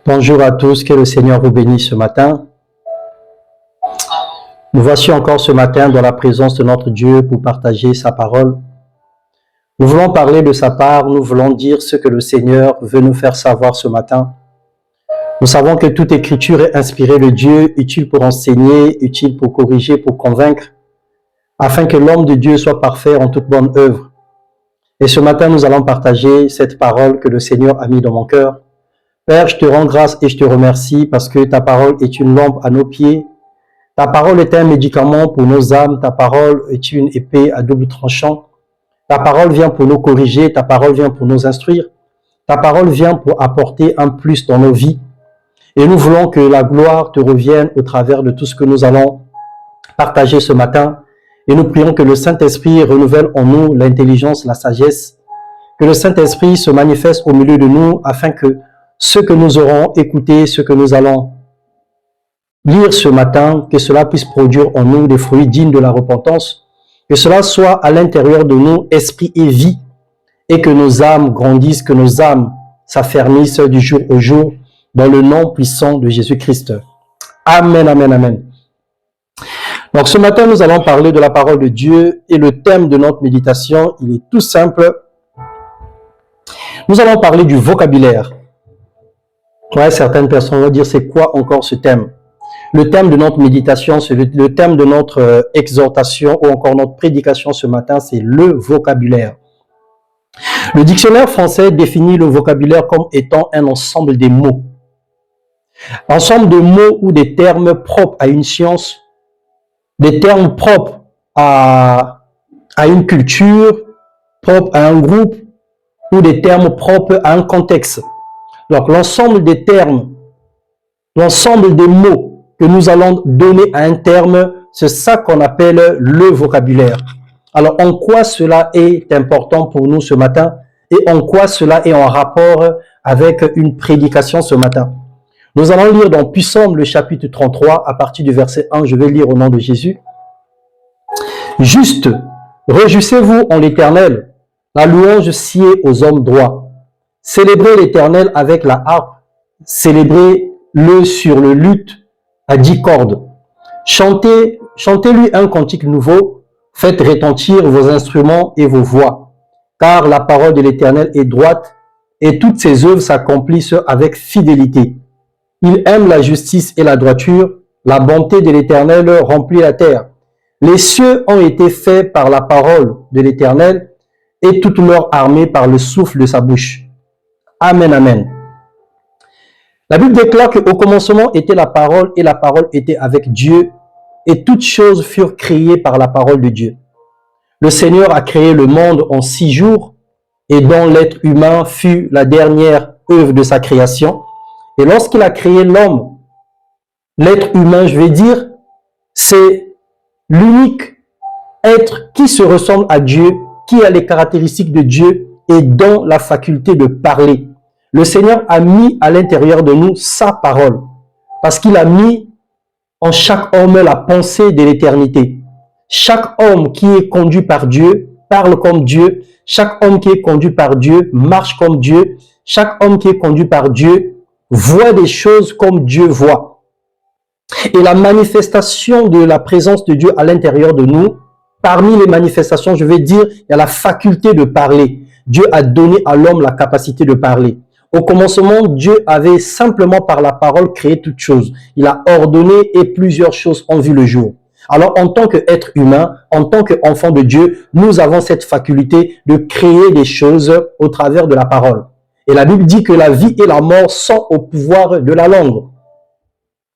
Bonjour à tous, que le Seigneur vous bénisse ce matin. Nous voici encore ce matin dans la présence de notre Dieu pour partager sa parole. Nous voulons parler de sa part, nous voulons dire ce que le Seigneur veut nous faire savoir ce matin. Nous savons que toute écriture est inspirée de Dieu, utile pour enseigner, utile pour corriger, pour convaincre, afin que l'homme de Dieu soit parfait en toute bonne œuvre. Et ce matin, nous allons partager cette parole que le Seigneur a mis dans mon cœur. Père, je te rends grâce et je te remercie parce que ta parole est une lampe à nos pieds. Ta parole est un médicament pour nos âmes. Ta parole est une épée à double tranchant. Ta parole vient pour nous corriger. Ta parole vient pour nous instruire. Ta parole vient pour apporter un plus dans nos vies. Et nous voulons que la gloire te revienne au travers de tout ce que nous allons partager ce matin. Et nous prions que le Saint-Esprit renouvelle en nous l'intelligence, la sagesse. Que le Saint-Esprit se manifeste au milieu de nous afin que ce que nous aurons écouté, ce que nous allons lire ce matin, que cela puisse produire en nous des fruits dignes de la repentance, que cela soit à l'intérieur de nous esprit et vie, et que nos âmes grandissent, que nos âmes s'affermissent du jour au jour, dans le nom puissant de Jésus-Christ. Amen, amen, amen. Donc ce matin, nous allons parler de la parole de Dieu, et le thème de notre méditation, il est tout simple. Nous allons parler du vocabulaire. Ouais, certaines personnes vont dire, c'est quoi encore ce thème? Le thème de notre méditation, c'est le thème de notre exhortation ou encore notre prédication ce matin, c'est le vocabulaire. Le dictionnaire français définit le vocabulaire comme étant un ensemble des mots. Ensemble de mots ou des termes propres à une science, des termes propres à une culture, propres à un groupe ou des termes propres à un contexte. Donc, l'ensemble des termes, l'ensemble des mots que nous allons donner à un terme, c'est ça qu'on appelle le vocabulaire. Alors, en quoi cela est important pour nous ce matin et en quoi cela est en rapport avec une prédication ce matin? Nous allons lire dans Psaume le chapitre 33 à partir du verset 1, je vais lire au nom de Jésus. Juste, réjouissez-vous en l'Éternel, la louange sied aux hommes droits. Célébrez l'Éternel avec la harpe, célébrez-le sur le luth à 10 cordes. Chantez-lui un cantique nouveau, faites retentir vos instruments et vos voix, car la parole de l'Éternel est droite et toutes ses œuvres s'accomplissent avec fidélité. Il aime la justice et la droiture, la bonté de l'Éternel remplit la terre. Les cieux ont été faits par la parole de l'Éternel et toute leur armée par le souffle de sa bouche. Amen, amen. La Bible déclare qu'au commencement était la parole et la parole était avec Dieu et toutes choses furent créées par la parole de Dieu. Le Seigneur a créé le monde en 6 jours et dont l'être humain fut la dernière œuvre de sa création. Et lorsqu'il a créé l'homme, l'être humain, je vais dire, c'est l'unique être qui se ressemble à Dieu, qui a les caractéristiques de Dieu et dont la faculté de parler. Le Seigneur a mis à l'intérieur de nous sa parole, parce qu'il a mis en chaque homme la pensée de l'éternité. Chaque homme qui est conduit par Dieu parle comme Dieu. Chaque homme qui est conduit par Dieu marche comme Dieu. Chaque homme qui est conduit par Dieu voit des choses comme Dieu voit. Et la manifestation de la présence de Dieu à l'intérieur de nous, parmi les manifestations, je vais dire, il y a la faculté de parler. Dieu a donné à l'homme la capacité de parler. Au commencement, Dieu avait simplement par la parole créé toutes choses. Il a ordonné et plusieurs choses ont vu le jour. Alors, en tant qu'être humain, en tant qu'enfant de Dieu, nous avons cette faculté de créer des choses au travers de la parole. Et la Bible dit que la vie et la mort sont au pouvoir de la langue.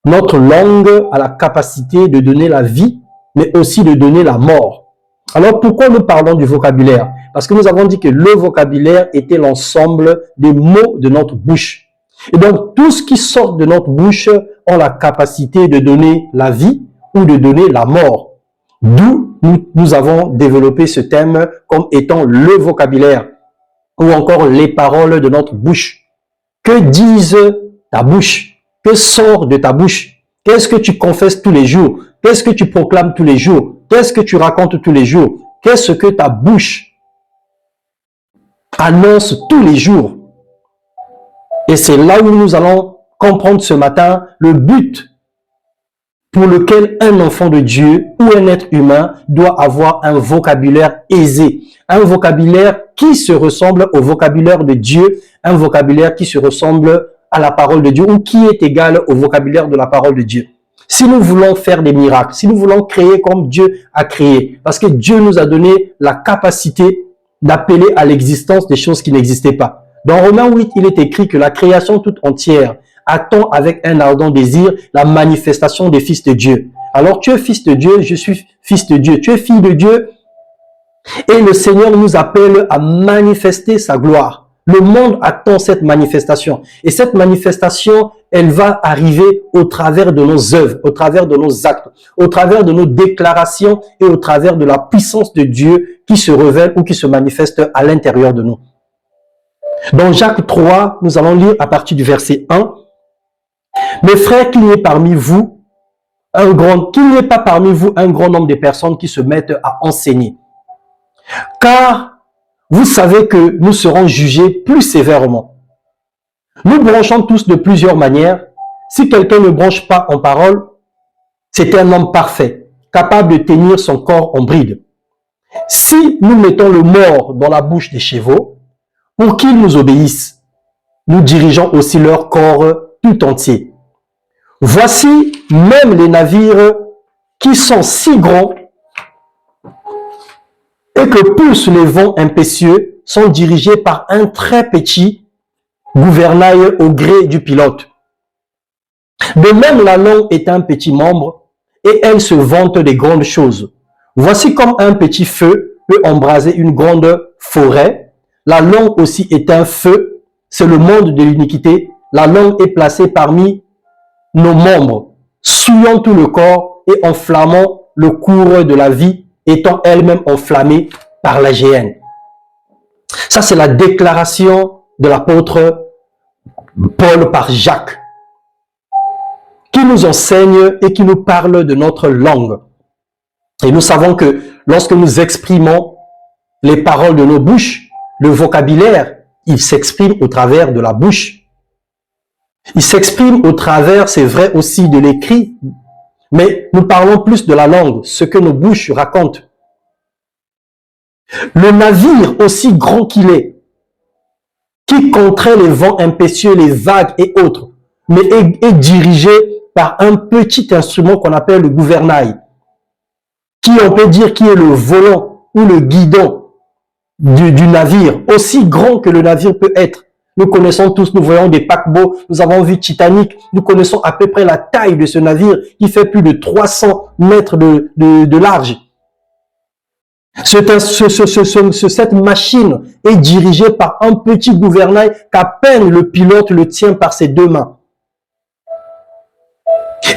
Notre langue a la capacité de donner la vie, mais aussi de donner la mort. Alors, pourquoi nous parlons du vocabulaire? Parce que nous avons dit que le vocabulaire était l'ensemble des mots de notre bouche. Et donc, tout ce qui sort de notre bouche ont la capacité de donner la vie ou de donner la mort. D'où nous avons développé ce thème comme étant le vocabulaire ou encore les paroles de notre bouche. Que disent ta bouche? Que sort de ta bouche? Qu'est-ce que tu confesses tous les jours? Qu'est-ce que tu proclames tous les jours? Qu'est-ce que tu racontes tous les jours? Qu'est-ce que ta bouche annonce tous les jours? Et c'est là où nous allons comprendre ce matin le but pour lequel un enfant de Dieu ou un être humain doit avoir un vocabulaire aisé, un vocabulaire qui se ressemble au vocabulaire de Dieu, un vocabulaire qui se ressemble à la parole de Dieu ou qui est égal au vocabulaire de la parole de Dieu. Si nous voulons faire des miracles, si nous voulons créer comme Dieu a créé, parce que Dieu nous a donné la capacité d'appeler à l'existence des choses qui n'existaient pas. Dans Romains 8, il est écrit que la création toute entière attend avec un ardent désir la manifestation des fils de Dieu. Alors tu es fils de Dieu, je suis fils de Dieu, tu es fille de Dieu et le Seigneur nous appelle à manifester sa gloire. Le monde attend cette manifestation et cette manifestation, elle va arriver au travers de nos œuvres, au travers de nos actes, au travers de nos déclarations et au travers de la puissance de Dieu qui se révèle ou qui se manifeste à l'intérieur de nous. Dans Jacques 3, nous allons lire à partir du verset 1. Mes frères, qu'il n'y ait parmi vous qu'il n'y ait pas parmi vous un grand nombre de personnes qui se mettent à enseigner. Car vous savez que nous serons jugés plus sévèrement. Nous branchons tous de plusieurs manières. Si quelqu'un ne branche pas en parole, c'est un homme parfait, capable de tenir son corps en bride. Si nous mettons le mort dans la bouche des chevaux, pour qu'ils nous obéissent, nous dirigeons aussi leur corps tout entier. Voici même les navires qui sont si grands et que poussent les vents impétueux sont dirigés par un très petit gouvernail au gré du pilote. De même, la langue est un petit membre et elle se vante des grandes choses. Voici comme un petit feu peut embraser une grande forêt. La langue aussi est un feu, c'est le monde de l'iniquité. La langue est placée parmi nos membres, souillant tout le corps et enflammant le cours de la vie, étant elle-même enflammée par la géhenne. Ça, c'est la déclaration de l'apôtre Paul par Jacques, qui nous enseigne et qui nous parle de notre langue. Et nous savons que lorsque nous exprimons les paroles de nos bouches, le vocabulaire, il s'exprime au travers de la bouche. Il s'exprime au travers, c'est vrai aussi, de l'écrit, mais nous parlons plus de la langue, ce que nos bouches racontent. Le navire, aussi grand qu'il est, qui contraint les vents impétueux, les vagues et autres, mais est dirigé par un petit instrument qu'on appelle le gouvernail, qui on peut dire qui est le volant ou le guidon du navire, aussi grand que le navire peut être. Nous connaissons tous, nous voyons des paquebots, nous avons vu Titanic, nous connaissons à peu près la taille de ce navire qui fait plus de 300 mètres de large. Cette machine est dirigée par un petit gouvernail qu'à peine le pilote le tient par ses deux mains.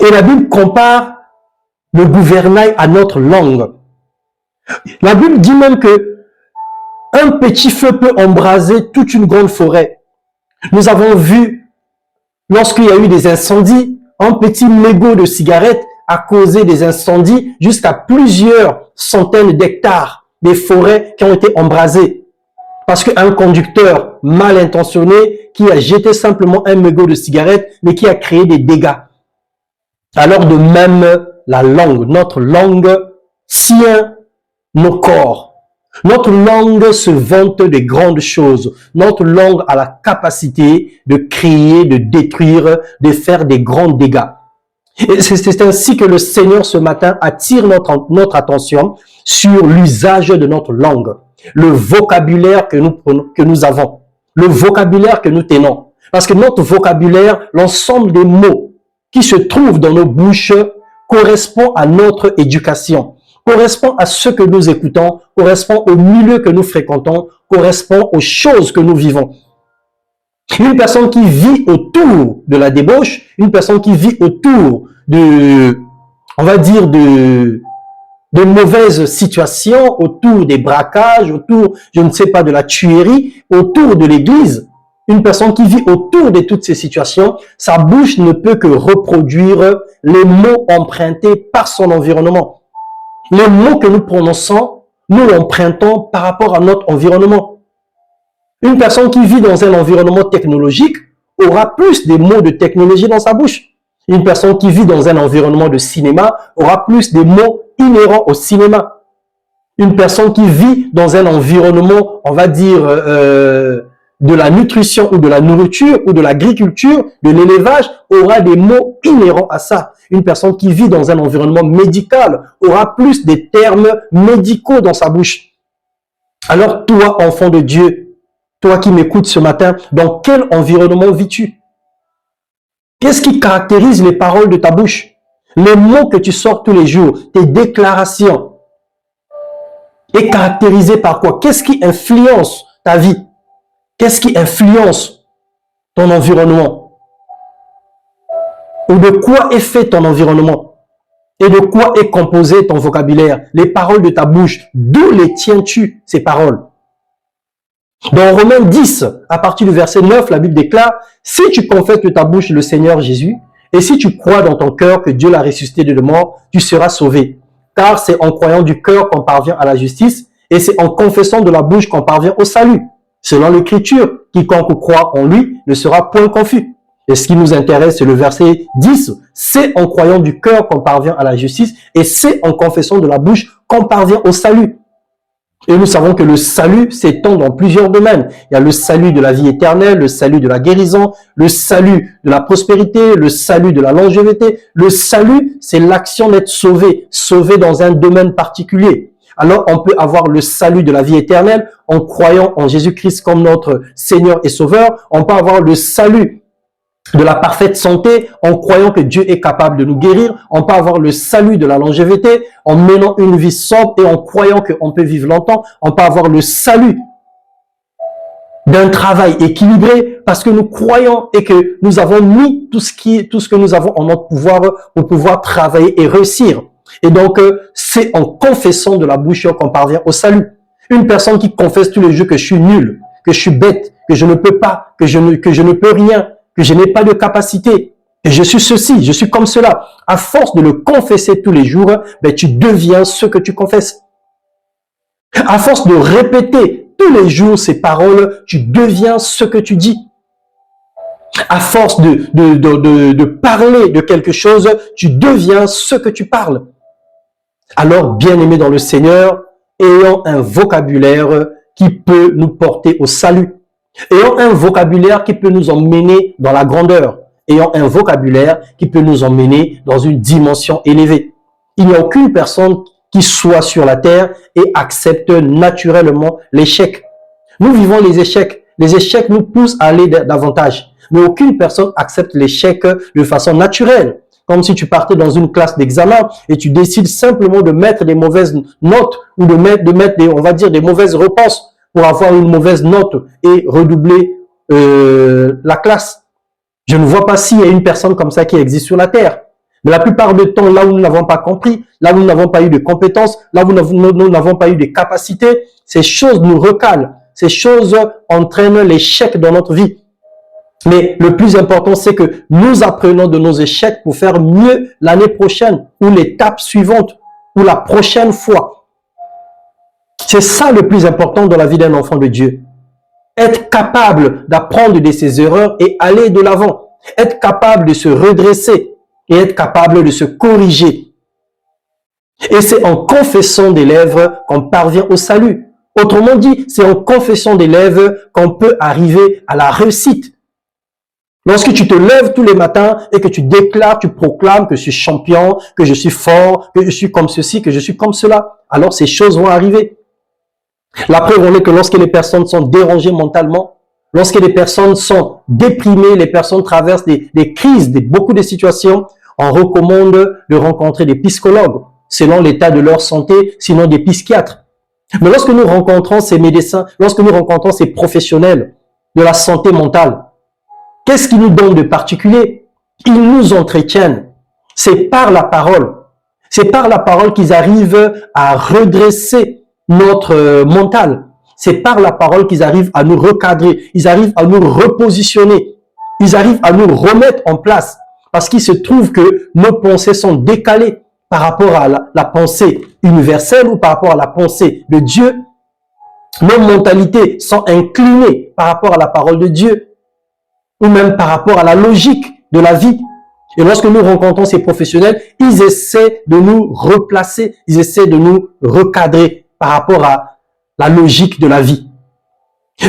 Et la Bible compare le gouvernail à notre langue. La Bible dit même que un petit feu peut embraser toute une grande forêt. Nous avons vu, lorsqu'il y a eu des incendies, un petit mégot de cigarette a causé des incendies jusqu'à plusieurs centaines d'hectares, des forêts qui ont été embrasées. Parce qu'un conducteur mal intentionné qui a jeté simplement un mégot de cigarette, mais qui a créé des dégâts. Alors de même, la langue, notre langue tient nos corps. Notre langue se vante des grandes choses. Notre langue a la capacité de créer, de détruire, de faire des grands dégâts. Et c'est ainsi que le Seigneur ce matin attire notre attention sur l'usage de notre langue, le vocabulaire que nous avons, le vocabulaire que nous tenons. Parce que notre vocabulaire, l'ensemble des mots qui se trouvent dans nos bouches correspond à notre éducation, correspond à ce que nous écoutons, correspond au milieu que nous fréquentons, correspond aux choses que nous vivons. Une personne qui vit autour de la débauche, une personne qui vit autour de, on va dire, de mauvaises situations, autour des braquages, autour, je ne sais pas, de la tuerie, autour de l'église, une personne qui vit autour de toutes ces situations, sa bouche ne peut que reproduire les mots empruntés par son environnement. Les mots que nous prononçons, nous l'empruntons par rapport à notre environnement. Une personne qui vit dans un environnement technologique aura plus des mots de technologie dans sa bouche. Une personne qui vit dans un environnement de cinéma aura plus des mots inhérents au cinéma. Une personne qui vit dans un environnement, on va dire, de la nutrition ou de la nourriture ou de l'agriculture, de l'élevage, aura des mots inhérents à ça. Une personne qui vit dans un environnement médical aura plus des termes médicaux dans sa bouche. Alors toi, enfant de Dieu, toi qui m'écoutes ce matin, dans quel environnement vis-tu? Qu'est-ce qui caractérise les paroles de ta bouche? Les mots que tu sors tous les jours, tes déclarations, est caractérisé par quoi? Qu'est-ce qui influence ta vie? Qu'est-ce qui influence ton environnement? Ou de quoi est fait ton environnement? Et de quoi est composé ton vocabulaire? Les paroles de ta bouche, d'où les tiens-tu, ces paroles? Dans Romains 10, à partir du verset 9, la Bible déclare, « Si tu confesses de ta bouche le Seigneur Jésus, et si tu crois dans ton cœur que Dieu l'a ressuscité de mort, tu seras sauvé. Car c'est en croyant du cœur qu'on parvient à la justice, et c'est en confessant de la bouche qu'on parvient au salut. Selon l'Écriture, quiconque croit en lui ne sera point confus. » Et ce qui nous intéresse, c'est le verset 10. « C'est en croyant du cœur qu'on parvient à la justice, et c'est en confessant de la bouche qu'on parvient au salut. » Et nous savons que le salut s'étend dans plusieurs domaines. Il y a le salut de la vie éternelle, le salut de la guérison, le salut de la prospérité, le salut de la longévité. Le salut, c'est l'action d'être sauvé, sauvé dans un domaine particulier. Alors, on peut avoir le salut de la vie éternelle en croyant en Jésus-Christ comme notre Seigneur et Sauveur. On peut avoir le salut de la parfaite santé en croyant que Dieu est capable de nous guérir. On peut avoir le salut de la longévité en menant une vie sobre et en croyant qu'on peut vivre longtemps. On peut avoir le salut d'un travail équilibré parce que nous croyons et que nous avons mis tout ce que nous avons en notre pouvoir pour pouvoir travailler et réussir. Et donc, c'est en confessant de la bouche qu'on parvient au salut. Une personne qui confesse tous les jours que je suis nul, que je suis bête, que je ne peux pas, que je ne peux rien, que je n'ai pas de capacité, que je suis ceci, je suis comme cela. À force de le confesser tous les jours, ben, tu deviens ce que tu confesses. À force de répéter tous les jours ces paroles, tu deviens ce que tu dis. À force de parler de quelque chose, tu deviens ce que tu parles. Alors, bien-aimés dans le Seigneur, ayons un vocabulaire qui peut nous porter au salut. Ayons un vocabulaire qui peut nous emmener dans la grandeur. Ayons un vocabulaire qui peut nous emmener dans une dimension élevée. Il n'y a aucune personne qui soit sur la terre et accepte naturellement l'échec. Nous vivons les échecs. Les échecs nous poussent à aller davantage. Mais aucune personne accepte l'échec de façon naturelle. Comme si tu partais dans une classe d'examen et tu décides simplement de mettre des mauvaises notes ou de mettre des, on va dire, des mauvaises réponses pour avoir une mauvaise note et redoubler la classe. Je ne vois pas s'il y a une personne comme ça qui existe sur la terre. Mais la plupart du temps, là où nous n'avons pas compris, là où nous n'avons pas eu de compétences, là où nous n'avons pas eu de capacités, ces choses nous recalent. Ces choses entraînent l'échec dans notre vie. Mais le plus important, c'est que nous apprenons de nos échecs pour faire mieux l'année prochaine ou l'étape suivante ou la prochaine fois. C'est ça le plus important dans la vie d'un enfant de Dieu. Être capable d'apprendre de ses erreurs et aller de l'avant. Être capable de se redresser et être capable de se corriger. Et c'est en confessant des lèvres qu'on parvient au salut. Autrement dit, c'est en confessant des lèvres qu'on peut arriver à la réussite. Lorsque tu te lèves tous les matins et que tu déclares, tu proclames que je suis champion, que je suis fort, que je suis comme ceci, que je suis comme cela, alors ces choses vont arriver. La preuve en est que lorsque les personnes sont dérangées mentalement, lorsque les personnes sont déprimées, les personnes traversent des crises, beaucoup de situations, on recommande de rencontrer des psychologues selon l'état de leur santé, sinon des psychiatres. Mais lorsque nous rencontrons ces médecins, lorsque nous rencontrons ces professionnels de la santé mentale, qu'est-ce qu'ils nous donnent de particulier? Ils nous entretiennent. C'est par la parole. C'est par la parole qu'ils arrivent à redresser notre mental. C'est par la parole qu'ils arrivent à nous recadrer. Ils arrivent à nous repositionner. Ils arrivent à nous remettre en place. Parce qu'il se trouve que nos pensées sont décalées par rapport à la pensée universelle ou par rapport à la pensée de Dieu. Nos mentalités sont inclinées par rapport à la parole de Dieu. ou même par rapport à la logique de la vie. Et lorsque nous rencontrons ces professionnels, ils essaient de nous replacer, ils essaient de nous recadrer par rapport à la logique de la vie.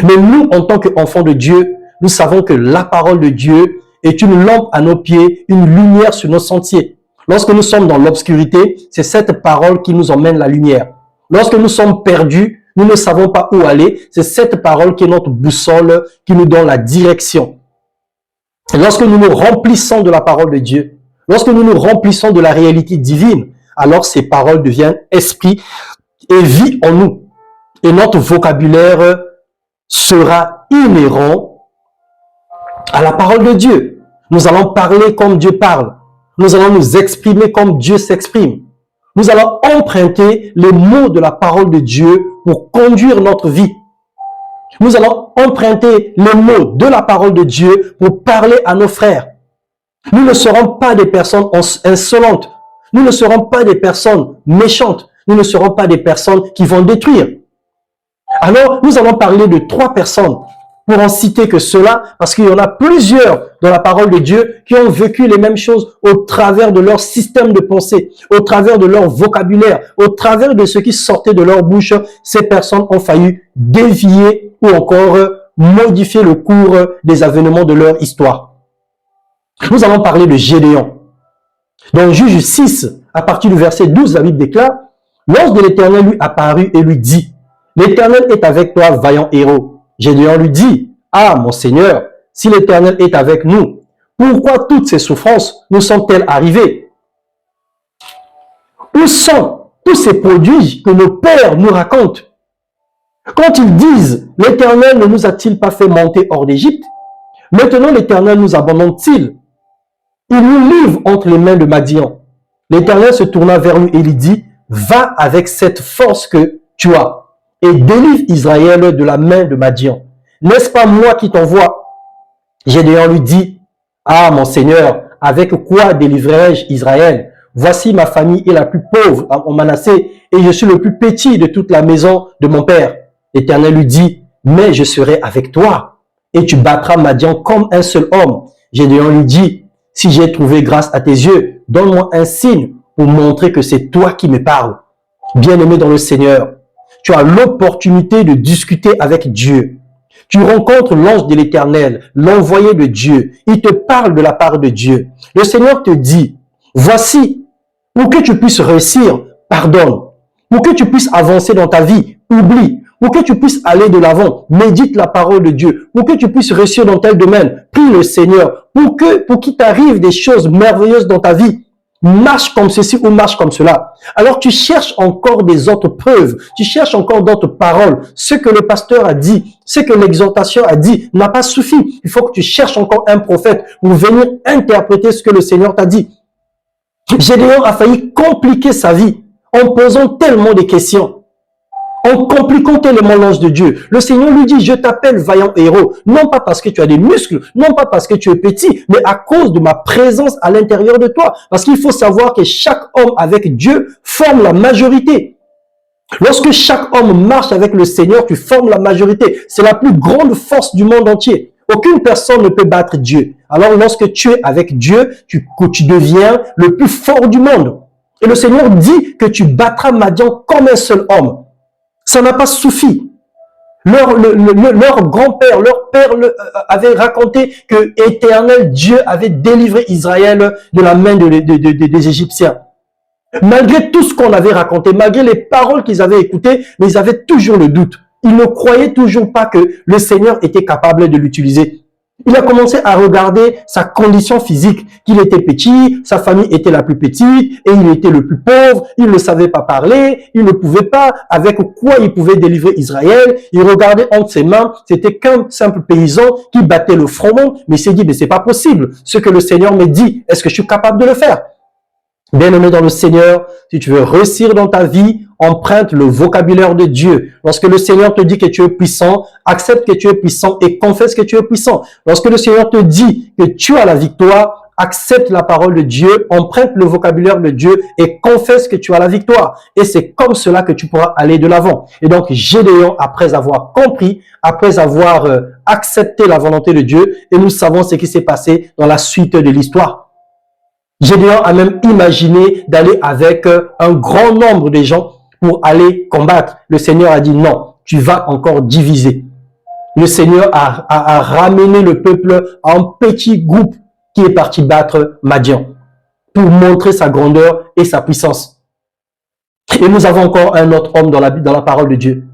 Mais nous, en tant qu'enfants de Dieu, nous savons que la parole de Dieu est une lampe à nos pieds, une lumière sur nos sentiers. Lorsque nous sommes dans l'obscurité, c'est cette parole qui nous emmène la lumière. Lorsque nous sommes perdus, nous ne savons pas où aller, c'est cette parole qui est notre boussole, qui nous donne la direction. Et lorsque nous nous remplissons de la parole de Dieu, lorsque nous nous remplissons de la réalité divine, alors ces paroles deviennent esprit et vie en nous. Et notre vocabulaire sera inhérent à la parole de Dieu. Nous allons parler comme Dieu parle. Nous allons nous exprimer comme Dieu s'exprime. Nous allons emprunter les mots de la parole de Dieu pour conduire notre vie. Nous allons emprunter les mots de la parole de Dieu pour parler à nos frères. Nous ne serons pas des personnes insolentes. Nous ne serons pas des personnes méchantes. Nous ne serons pas des personnes qui vont détruire. Alors, nous allons parler de 3 personnes pour en citer que cela, parce qu'il y en a plusieurs dans la parole de Dieu qui ont vécu les mêmes choses au travers de leur système de pensée, au travers de leur vocabulaire, au travers de ce qui sortait de leur bouche. Ces personnes ont failli dévier ou encore modifier le cours des événements de leur histoire. Nous allons parler de Gédéon. Dans Juge 6, à partir du verset 12, la Bible déclare, « L'ange de l'Éternel lui apparut et lui dit, « L'Éternel est avec toi, vaillant héros. » Gédéon lui dit, « Ah, mon Seigneur, si l'Éternel est avec nous, pourquoi toutes ces souffrances nous sont-elles arrivées? Où sont tous ces produits que nos pères nous racontent? Quand ils disent, l'Éternel ne nous a-t-il pas fait monter hors d'Égypte? Maintenant l'Éternel nous abandonne-t-il? Il nous livre entre les mains de Madian. » L'Éternel se tourna vers lui et lui dit, « Va avec cette force que tu as et délivre Israël de la main de Madian. N'est-ce pas moi qui t'envoie? » Gédéon lui dit, « Ah, mon Seigneur, avec quoi délivrerai-je Israël? Voici ma famille est la plus pauvre en Manassé et je suis le plus petit de toute la maison de mon père. » L'Éternel lui dit, « Mais je serai avec toi et tu battras Madian comme un seul homme. » Gédéon lui dit, « Si j'ai trouvé grâce à tes yeux, donne-moi un signe pour montrer que c'est toi qui me parles. » Bien-aimé dans le Seigneur, tu as l'opportunité de discuter avec Dieu. Tu rencontres l'ange de l'Éternel, l'envoyé de Dieu. Il te parle de la part de Dieu. Le Seigneur te dit, voici, pour que tu puisses réussir, pardonne. Pour que tu puisses avancer dans ta vie, oublie. Pour que tu puisses aller de l'avant, médite la parole de Dieu. Pour que tu puisses réussir dans tel domaine, prie le Seigneur. Pour qu'il t'arrive des choses merveilleuses dans ta vie. Marche comme ceci ou marche comme cela. Alors tu cherches encore des autres preuves, tu cherches encore d'autres paroles. Ce que le pasteur a dit, ce que l'exhortation a dit n'a pas suffi. Il faut que tu cherches encore un prophète pour venir interpréter ce que le Seigneur t'a dit. Gédéon a failli compliquer sa vie en posant tellement de questions. En compliquant tellement l'ange de Dieu. Le Seigneur lui dit, je t'appelle vaillant héros, non pas parce que tu as des muscles, non pas parce que tu es petit, mais à cause de ma présence à l'intérieur de toi. Parce qu'il faut savoir que chaque homme avec Dieu forme la majorité. Lorsque chaque homme marche avec le Seigneur, tu formes la majorité. C'est la plus grande force du monde entier. Aucune personne ne peut battre Dieu. Alors lorsque tu es avec Dieu, tu deviens le plus fort du monde. Et le Seigneur dit que tu battras Madian comme un seul homme. Ça n'a pas suffi. Leur grand-père, leur père avait raconté que Éternel Dieu avait délivré Israël de la main des Égyptiens. Malgré tout ce qu'on avait raconté, malgré les paroles qu'ils avaient écoutées, mais ils avaient toujours le doute. Ils ne croyaient toujours pas que le Seigneur était capable de l'utiliser. Il a commencé à regarder sa condition physique, qu'il était petit, sa famille était la plus petite et il était le plus pauvre, il ne savait pas parler, il ne pouvait pas, avec quoi il pouvait délivrer Israël. Il regardait entre ses mains, c'était qu'un simple paysan qui battait le front, mais il s'est dit, mais c'est pas possible, ce que le Seigneur me dit, est-ce que je suis capable de le faire? Bien-aimé dans le Seigneur, si tu veux réussir dans ta vie, emprunte le vocabulaire de Dieu. Lorsque le Seigneur te dit que tu es puissant, accepte que tu es puissant et confesse que tu es puissant. Lorsque le Seigneur te dit que tu as la victoire, accepte la parole de Dieu, emprunte le vocabulaire de Dieu et confesse que tu as la victoire. Et c'est comme cela que tu pourras aller de l'avant. Et donc, Gédéon, après avoir compris, après avoir accepté la volonté de Dieu, et nous savons ce qui s'est passé dans la suite de l'histoire. Gédéon a même imaginé d'aller avec un grand nombre de gens pour aller combattre. Le Seigneur a dit non, tu vas encore diviser. Le Seigneur a ramené le peuple à un petit groupe qui est parti battre Madian pour montrer sa grandeur et sa puissance. Et nous avons encore un autre homme dans la parole de Dieu.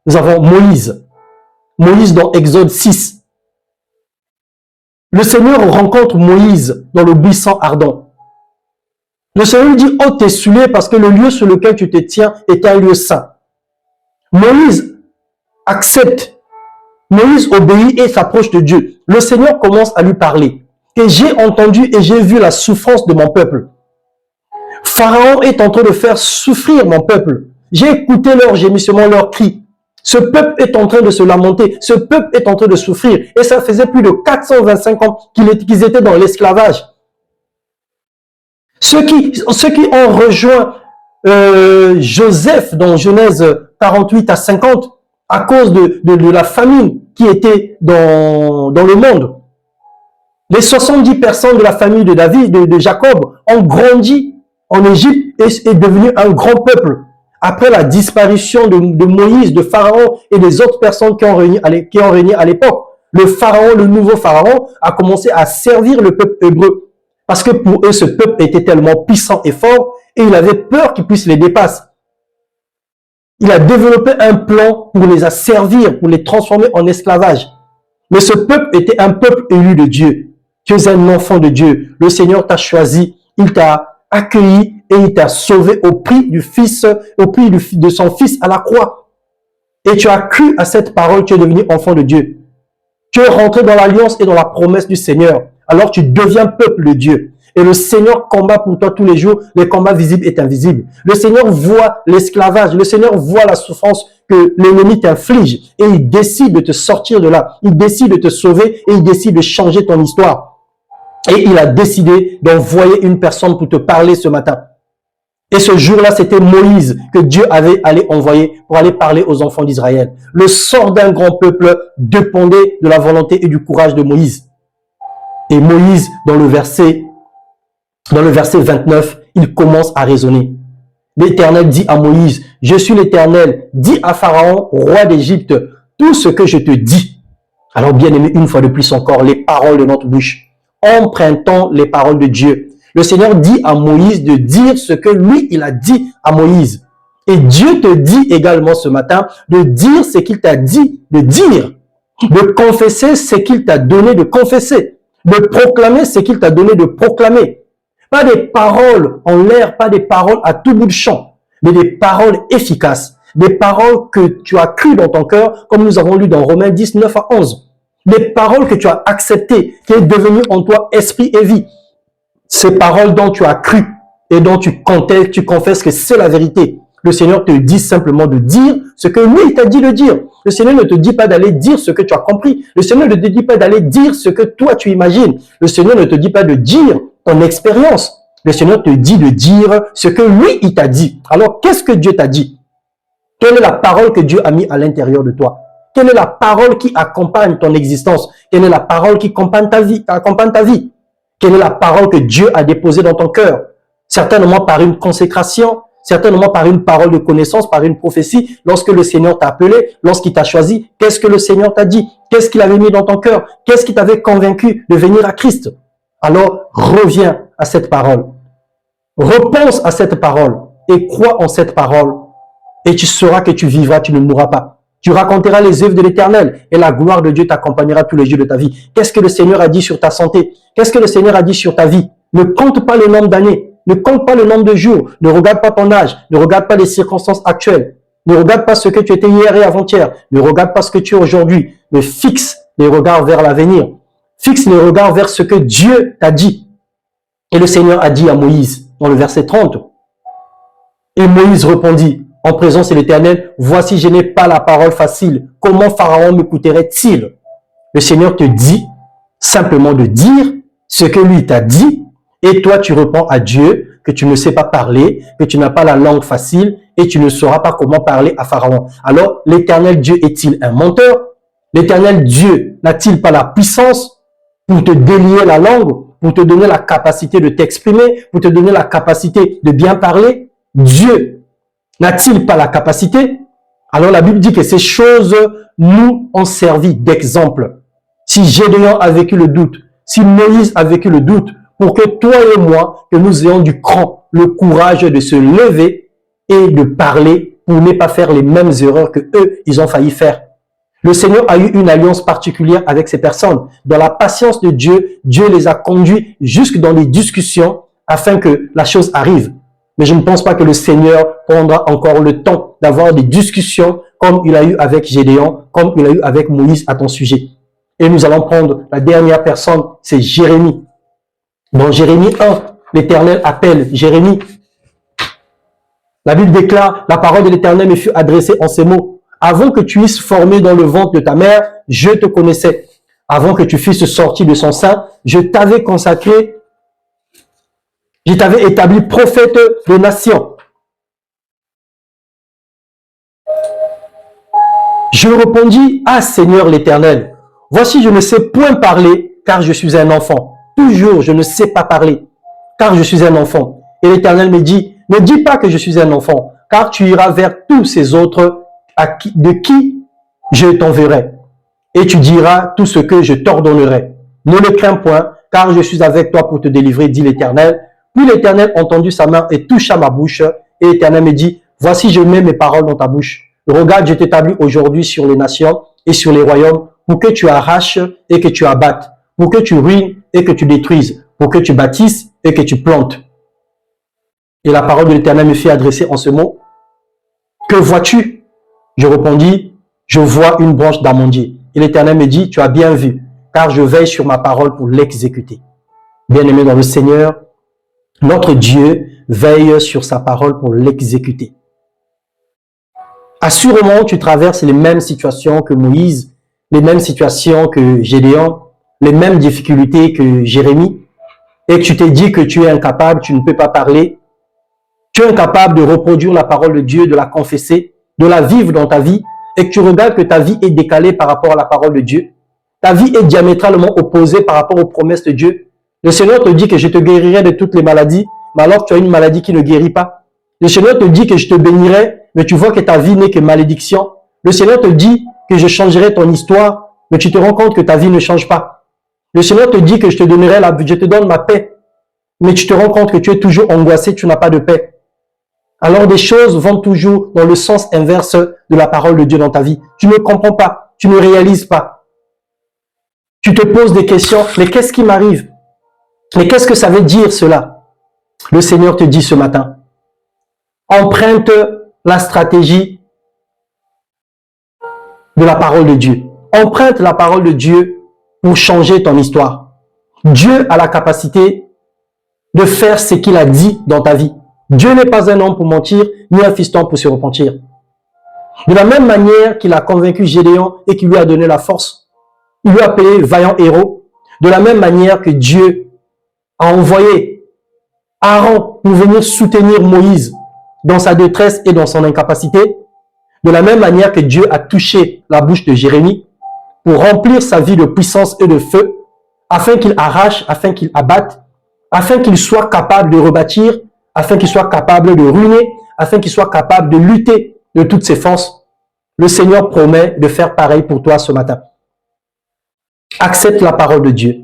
Nous avons Moïse. Moïse dans Exode 6. Le Seigneur rencontre Moïse dans le buisson ardent. Le Seigneur lui dit, ôte tes souliers parce que le lieu sur lequel tu te tiens est un lieu saint. Moïse accepte. Moïse obéit et s'approche de Dieu. Le Seigneur commence à lui parler. Et j'ai entendu et j'ai vu la souffrance de mon peuple. Pharaon est en train de faire souffrir mon peuple. J'ai écouté leurs gémissements, leurs cris. Ce peuple est en train de se lamenter. Ce peuple est en train de souffrir. Et ça faisait plus de 425 ans qu'ils étaient dans l'esclavage. Ceux qui ont rejoint Joseph dans Genèse 48 à 50 à cause de la famine qui était dans le monde. Les 70 personnes de la famille de David, de Jacob, ont grandi en Égypte et est devenu un grand peuple. Après la disparition de Moïse, de Pharaon et des autres personnes qui ont régné à l'époque, le Pharaon, le nouveau Pharaon, a commencé à servir le peuple hébreu. Parce que pour eux, ce peuple était tellement puissant et fort et il avait peur qu'il puisse les dépasser. Il a développé un plan pour les asservir, pour les transformer en esclavage. Mais ce peuple était un peuple élu de Dieu. Tu es un enfant de Dieu. Le Seigneur t'a choisi, il t'a accueilli et il t'a sauvé au prix du Fils, au prix de son Fils à la croix. Et tu as cru à cette parole, tu es devenu enfant de Dieu. Tu es rentré dans l'alliance et dans la promesse du Seigneur. Alors tu deviens peuple de Dieu. Et le Seigneur combat pour toi tous les jours, les combats visibles et invisibles. Le Seigneur voit l'esclavage, le Seigneur voit la souffrance que l'ennemi t'inflige et il décide de te sortir de là. Il décide de te sauver et il décide de changer ton histoire. Et il a décidé d'envoyer une personne pour te parler ce matin. Et ce jour-là, c'était Moïse que Dieu avait allé envoyer pour aller parler aux enfants d'Israël. Le sort d'un grand peuple dépendait de la volonté et du courage de Moïse. Et Moïse, dans le verset 29, il commence à raisonner. L'Éternel dit à Moïse, « Je suis l'Éternel, dis à Pharaon, roi d'Égypte, tout ce que je te dis. » Alors bien aimé, une fois de plus encore, les paroles de notre bouche. Empruntons les paroles de Dieu. Le Seigneur dit à Moïse de dire ce que lui, il a dit à Moïse. Et Dieu te dit également ce matin de dire ce qu'il t'a dit de dire, de confesser ce qu'il t'a donné de confesser, de proclamer ce qu'il t'a donné de proclamer. Pas des paroles en l'air, pas des paroles à tout bout de champ, mais des paroles efficaces, des paroles que tu as crues dans ton cœur, comme nous avons lu dans Romains 10, 9 à 11. Des paroles que tu as acceptées, qui est devenue en toi esprit et vie. Ces paroles dont tu as cru et dont tu confesses que c'est la vérité. Le Seigneur te dit simplement de dire ce que lui t'a dit de dire. Le Seigneur ne te dit pas d'aller dire ce que tu as compris. Le Seigneur ne te dit pas d'aller dire ce que toi tu imagines. Le Seigneur ne te dit pas de dire ton expérience. Le Seigneur te dit de dire ce que lui il t'a dit. Alors qu'est-ce que Dieu t'a dit? Quelle est la parole que Dieu a mis à l'intérieur de toi? Quelle est la parole qui accompagne ton existence? Quelle est la parole qui accompagne ta vie? Quelle est la parole que Dieu a déposée dans ton cœur? Certainement par une consécration, certainement par une parole de connaissance, par une prophétie. Lorsque le Seigneur t'a appelé, lorsqu'il t'a choisi, qu'est-ce que le Seigneur t'a dit? Qu'est-ce qu'il avait mis dans ton cœur? Qu'est-ce qui t'avait convaincu de venir à Christ? Alors, reviens à cette parole. Repense à cette parole et crois en cette parole. Et tu sauras que tu vivras, tu ne mourras pas. Tu raconteras les œuvres de l'Éternel et la gloire de Dieu t'accompagnera tous les jours de ta vie. Qu'est-ce que le Seigneur a dit sur ta santé? Qu'est-ce que le Seigneur a dit sur ta vie? Ne compte pas le nombre d'années, ne compte pas le nombre de jours, ne regarde pas ton âge, ne regarde pas les circonstances actuelles, ne regarde pas ce que tu étais hier et avant-hier, ne regarde pas ce que tu es aujourd'hui, mais fixe les regards vers l'avenir. Fixe les regards vers ce que Dieu t'a dit. Et le Seigneur a dit à Moïse, dans le verset 30, et Moïse répondit, en présence de l'Éternel, voici, je n'ai pas la parole facile. Comment Pharaon m'écouterait-il? Le Seigneur te dit simplement de dire ce que lui t'a dit, et toi tu réponds à Dieu que tu ne sais pas parler, que tu n'as pas la langue facile et tu ne sauras pas comment parler à Pharaon. Alors, l'Éternel Dieu est-il un menteur? L'Éternel Dieu n'a-t-il pas la puissance pour te délier la langue, pour te donner la capacité de t'exprimer, pour te donner la capacité de bien parler? Dieu n'a-t-il pas la capacité? Alors la Bible dit que ces choses nous ont servi d'exemple. Si Gédéon a vécu le doute, si Moïse a vécu le doute, pour que toi et moi, que nous ayons du cran, le courage de se lever et de parler pour ne pas faire les mêmes erreurs que eux, ils ont failli faire. Le Seigneur a eu une alliance particulière avec ces personnes. Dans la patience de Dieu, Dieu les a conduits jusque dans les discussions afin que la chose arrive. Mais je ne pense pas que le Seigneur prendra encore le temps d'avoir des discussions comme il a eu avec Gédéon, comme il a eu avec Moïse à ton sujet. Et nous allons prendre la dernière personne, c'est Jérémie. Dans Jérémie 1, l'Éternel appelle Jérémie. La Bible déclare, la parole de l'Éternel me fut adressée en ces mots. Avant que tu eusses formé dans le ventre de ta mère, je te connaissais. Avant que tu fusses sorti de son sein, je t'avais consacré, je t'avais établi prophète des nations. Je répondis, ah Seigneur l'Éternel, voici je ne sais point parler, car je suis un enfant. Toujours, je ne sais pas parler, car je suis un enfant. Et l'Éternel me dit, ne dis pas que je suis un enfant, car tu iras vers tous ces autres de qui je t'enverrai. Et tu diras tout ce que je t'ordonnerai. Ne le crains point, car je suis avec toi pour te délivrer, dit l'Éternel. Puis l'Éternel entendit sa main et toucha ma bouche. Et l'Éternel me dit, voici je mets mes paroles dans ta bouche. Regarde, je t'établis aujourd'hui sur les nations et sur les royaumes pour que tu arraches et que tu abattes, pour que tu ruines et que tu détruises, pour que tu bâtisses et que tu plantes. Et la parole de l'Éternel me fit adresser en ce mot. Que vois-tu? Je répondis, je vois une branche d'amandier. Et l'Éternel me dit, tu as bien vu, car je veille sur ma parole pour l'exécuter. Bien-aimé dans le Seigneur, notre Dieu veille sur sa parole pour l'exécuter. Assurément, tu traverses les mêmes situations que Moïse, les mêmes situations que Gédéon, les mêmes difficultés que Jérémie, et que tu t'es dit que tu es incapable, tu ne peux pas parler, tu es incapable de reproduire la parole de Dieu, de la confesser, de la vivre dans ta vie, et que tu regardes que ta vie est décalée par rapport à la parole de Dieu. Ta vie est diamétralement opposée par rapport aux promesses de Dieu. Le Seigneur te dit que je te guérirai de toutes les maladies, mais alors tu as une maladie qui ne guérit pas. Le Seigneur te dit que je te bénirai, mais tu vois que ta vie n'est que malédiction. Le Seigneur te dit que je changerai ton histoire, mais tu te rends compte que ta vie ne change pas. Le Seigneur te dit que je te donne ma paix, mais tu te rends compte que tu es toujours angoissé, tu n'as pas de paix. Alors des choses vont toujours dans le sens inverse de la parole de Dieu dans ta vie. Tu ne comprends pas, tu ne réalises pas. Tu te poses des questions, mais qu'est-ce qui m'arrive? Mais qu'est-ce que ça veut dire cela? Le Seigneur te dit ce matin, emprunte la stratégie de la parole de Dieu. Emprunte la parole de Dieu pour changer ton histoire. Dieu a la capacité de faire ce qu'il a dit dans ta vie. Dieu n'est pas un homme pour mentir, ni un fiston pour se repentir. De la même manière qu'il a convaincu Gédéon et qu'il lui a donné la force, il lui a appelé vaillant héros. De la même manière que Dieu a envoyé Aaron pour venir soutenir Moïse dans sa détresse et dans son incapacité, de la même manière que Dieu a touché la bouche de Jérémie pour remplir sa vie de puissance et de feu, afin qu'il arrache, afin qu'il abatte, afin qu'il soit capable de rebâtir, afin qu'il soit capable de ruiner, afin qu'il soit capable de lutter de toutes ses forces. Le Seigneur promet de faire pareil pour toi ce matin. Accepte la parole de Dieu.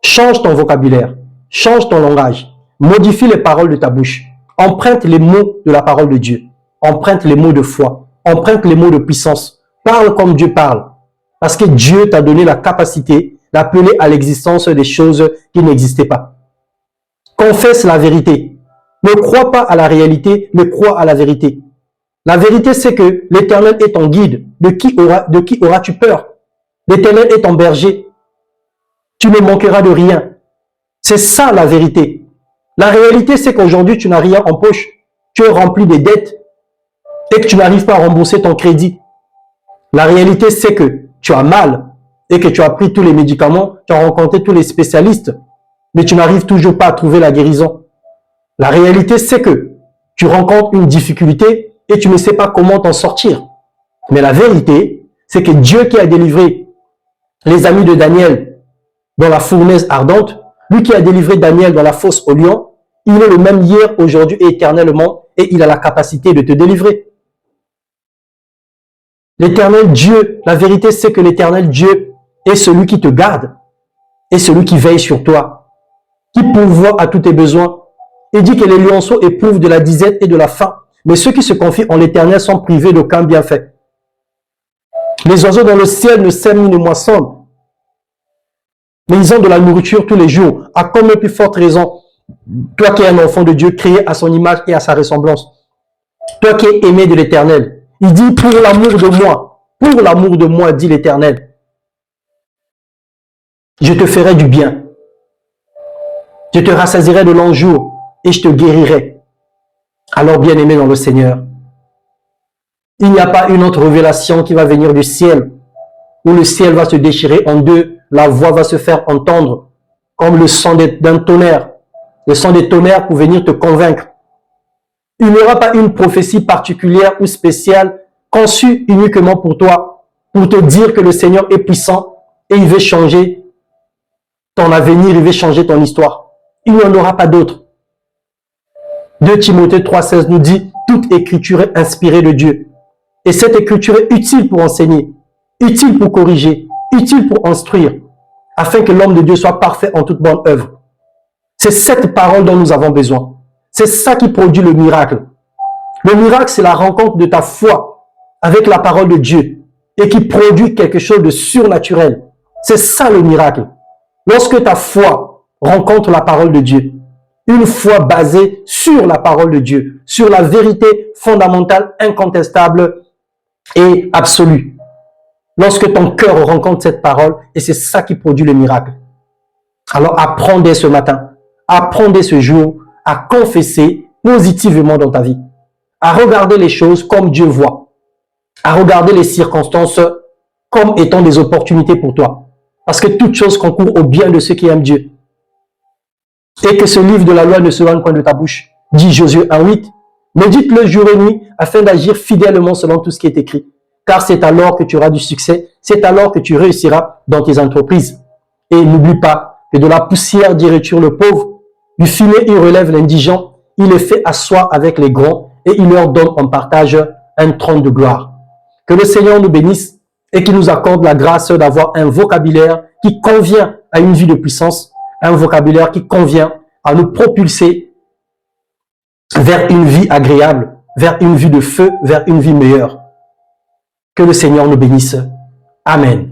Change ton vocabulaire. Change ton langage. Modifie les paroles de ta bouche. Emprunte les mots de la parole de Dieu. Emprunte les mots de foi. Emprunte les mots de puissance. Parle comme Dieu parle. Parce que Dieu t'a donné la capacité d'appeler à l'existence des choses qui n'existaient pas. Confesse la vérité. Ne crois pas à la réalité, mais crois à la vérité. La vérité, c'est que l'Éternel est ton guide. De qui auras-tu peur? L'Éternel est ton berger. Tu ne manqueras de rien. C'est ça la vérité. La réalité, c'est qu'aujourd'hui, tu n'as rien en poche. Tu es rempli de dettes et que tu n'arrives pas à rembourser ton crédit. La réalité, c'est que tu as mal et que tu as pris tous les médicaments, tu as rencontré tous les spécialistes mais tu n'arrives toujours pas à trouver la guérison. La réalité, c'est que tu rencontres une difficulté et tu ne sais pas comment t'en sortir. Mais la vérité, c'est que Dieu qui a délivré les amis de Daniel dans la fournaise ardente, lui qui a délivré Daniel dans la fosse au lion, il est le même hier, aujourd'hui et éternellement, et il a la capacité de te délivrer. L'éternel Dieu, la vérité c'est que l'éternel Dieu est celui qui te garde, est celui qui veille sur toi, qui pourvoit à tous tes besoins. Il dit que les lionceaux éprouvent de la disette et de la faim, mais ceux qui se confient en l'éternel sont privés d'aucun bienfait. Les oiseaux dans le ciel ne sèment ni ne moissonnent, mais ils ont de la nourriture tous les jours. À combien plus forte raison, toi qui es un enfant de Dieu, créé à son image et à sa ressemblance, toi qui es aimé de l'éternel, il dit, pour l'amour de moi, dit l'éternel, je te ferai du bien. Je te rassasierai de longs jours et je te guérirai. Alors, bien-aimé dans le Seigneur, il n'y a pas une autre révélation qui va venir du ciel, où le ciel va se déchirer en deux, la voix va se faire entendre, comme le son d'un tonnerre, le son des tonnerres pour venir te convaincre. Il n'y aura pas une prophétie particulière ou spéciale conçue uniquement pour toi, pour te dire que le Seigneur est puissant et il veut changer ton avenir, il veut changer ton histoire. Il n'y en aura pas d'autre. 2 Timothée 3,16 nous dit, toute écriture est inspirée de Dieu. Et cette écriture est utile pour enseigner, utile pour corriger, utile pour instruire, afin que l'homme de Dieu soit parfait en toute bonne œuvre. C'est cette parole dont nous avons besoin. C'est ça qui produit le miracle. Le miracle, c'est la rencontre de ta foi avec la parole de Dieu et qui produit quelque chose de surnaturel. C'est ça le miracle. Lorsque ta foi rencontre la parole de Dieu, une foi basée sur la parole de Dieu, sur la vérité fondamentale, incontestable et absolue. Lorsque ton cœur rencontre cette parole, et c'est ça qui produit le miracle. Alors apprends dès ce matin, apprends dès ce jour à confesser positivement dans ta vie, à regarder les choses comme Dieu voit, à regarder les circonstances comme étant des opportunités pour toi. Parce que toute chose concourt au bien de ceux qui aiment Dieu. Et que ce livre de la loi ne se loin point de ta bouche, dit Josué 1,8. Médite-le jour et nuit afin d'agir fidèlement selon tout ce qui est écrit. Car c'est alors que tu auras du succès, c'est alors que tu réussiras dans tes entreprises. Et n'oublie pas que de la poussière dirais-tu le pauvre, du fumier il relève l'indigent, il les fait asseoir avec les grands et il leur donne en partage un trône de gloire. Que le Seigneur nous bénisse et qu'il nous accorde la grâce d'avoir un vocabulaire qui convient à une vie de puissance, un vocabulaire qui convient à nous propulser vers une vie agréable, vers une vie de feu, vers une vie meilleure. Que le Seigneur nous bénisse. Amen.